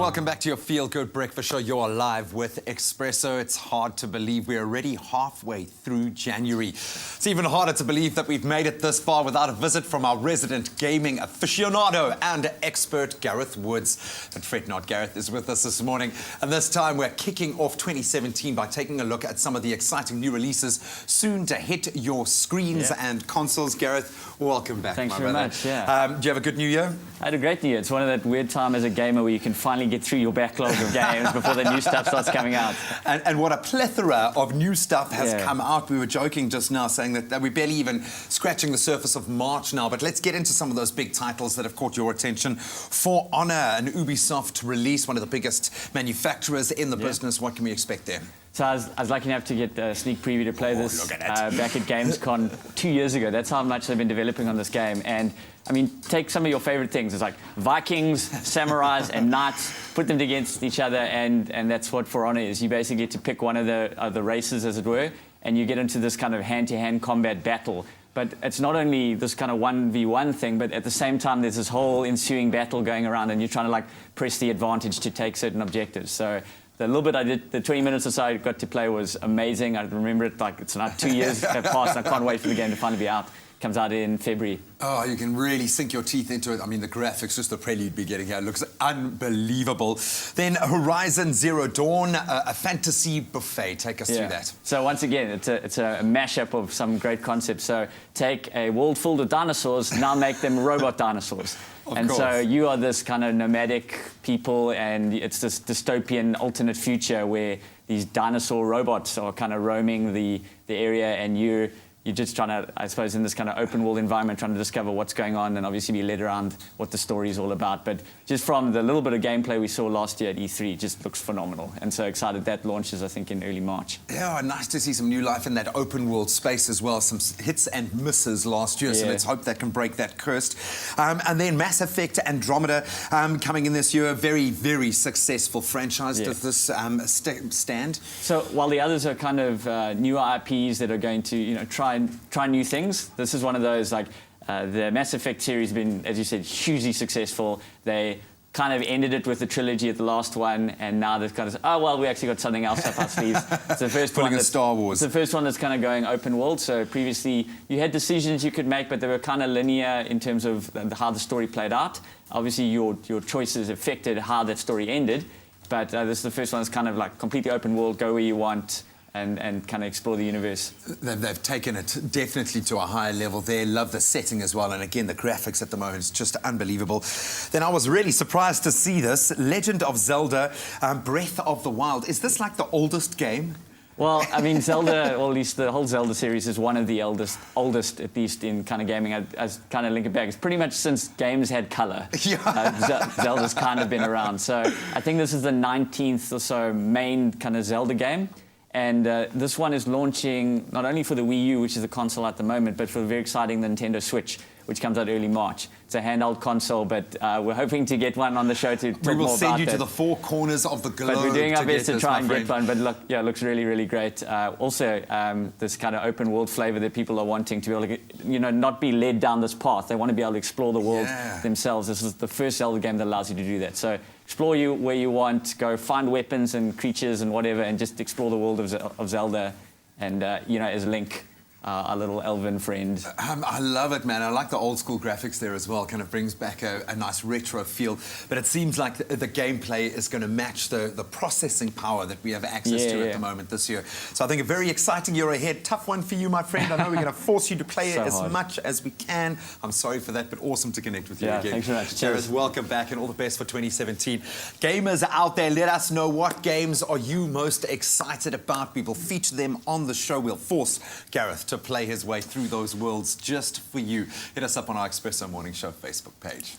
Welcome back to your Feel Good Breakfast Show. You're live with Expresso. It's hard to believe we're already halfway through January. It's even harder to believe that we've made it this far without a visit from our resident gaming aficionado and expert, Gareth Woods. But fret not, Gareth is with us this morning. And this time we're kicking off 2017 by taking a look at some of the exciting new releases soon to hit your screens and consoles. Gareth, welcome back, Thanks my very brother. much, yeah. Do you have a good new year? I had a great new year. It's one of that weird time as a gamer where you can finally get through your backlog of games before the new stuff starts coming out. And what a plethora of new stuff has come out. We were joking just now saying that we're barely even scratching the surface of March now, but let's get into some of those big titles that have caught your attention. For Honor, an Ubisoft release, one of the biggest manufacturers in the business. What can we expect there? So I was lucky enough to get a sneak preview to play this back at Gamescom 2 years ago. That's how much they've been developing on this game. And I mean, take some of your favorite things. It's like Vikings, samurais, and knights, put them against each other, and that's what For Honor is. You basically get to pick one of the races, as it were, and you get into this kind of hand-to-hand combat battle. But it's not only this kind of 1v1 thing, but at the same time, there's this whole ensuing battle going around, and you're trying to like press the advantage to take certain objectives. So the little bit I did, the 20 minutes or so I got to play was amazing. I remember it like it's now 2 years have passed. I can't wait for the game to finally be out. Comes out in February. Oh, you can really sink your teeth into it. I mean, the graphics, just the prelude we're getting here, looks unbelievable. Then Horizon Zero Dawn, a fantasy buffet. Take us through that. So once again, it's a mashup of some great concepts. So take a world full of dinosaurs, now make them robot dinosaurs. So you are this kind of nomadic people, and it's this dystopian alternate future where these dinosaur robots are kind of roaming the area, and you're just trying to, I suppose, in this kind of open world environment, trying to discover what's going on and obviously be led around what the story is all about. But just from the little bit of gameplay we saw last year at E3, it just looks phenomenal. And so excited that launches, I think, in early March. Yeah, nice to see some new life in that open world space as well. Some hits and misses last year, so let's hope that can break that curse. And then Mass Effect Andromeda coming in this year. A very, very successful franchise. Does this stand? So while the others are kind of newer IPs that are going to, try new things. This is one of those, like, the Mass Effect series has been, as you said, hugely successful. They kind of ended it with the trilogy at the last one, and now they've kind of, oh, well, we actually got something else up our sleeves. It's the first one. Star Wars. It's the first one that's kind of going open world. So previously, you had decisions you could make, but they were kind of linear in terms of how the story played out. Obviously, your choices affected how that story ended, but this is the first one that's kind of like completely open world, go where you want, and kind of explore the universe. They've taken it definitely to a higher level there. Love the setting as well. And again, the graphics at the moment is just unbelievable. Then I was really surprised to see this. Legend of Zelda, Breath of the Wild. Is this like the oldest game? Well, I mean, Zelda, or at least the whole Zelda series, is one of the oldest at least in kind of gaming. I kind of link it back. It's pretty much since games had color. Zelda's kind of been around. So I think this is the 19th or so main kind of Zelda game. And this one is launching not only for the Wii U, which is the console at the moment, but for the very exciting Nintendo Switch, which comes out early March. It's a handheld console, but we're hoping to get one on the show to talk more about it. We will send you to the four corners of the globe. But we're doing our best to try and get one. But look, yeah, it looks really, really great. Also, this kind of open world flavor that people are wanting to be able to get, not be led down this path. They want to be able to explore the world themselves. This is the first Zelda game that allows you to do that. So explore where you want, go find weapons and creatures and whatever, and just explore the world of Zelda. And, as Link, our little elven friend. I love it, man. I like the old school graphics there as well. Kind of brings back a nice retro feel. But it seems like the gameplay is going to match the processing power that we have access to at the moment this year. So I think a very exciting year ahead. Tough one for you, my friend. I know we're going to force you to play it as much as we can. I'm sorry for that, but awesome to connect with you again. Thanks very much. Gareth, welcome back and all the best for 2017. Gamers out there, let us know what games are you most excited about. We will feature them on the show. We'll force Gareth to play his way through those worlds just for you. Hit us up on our Expresso Morning Show Facebook page.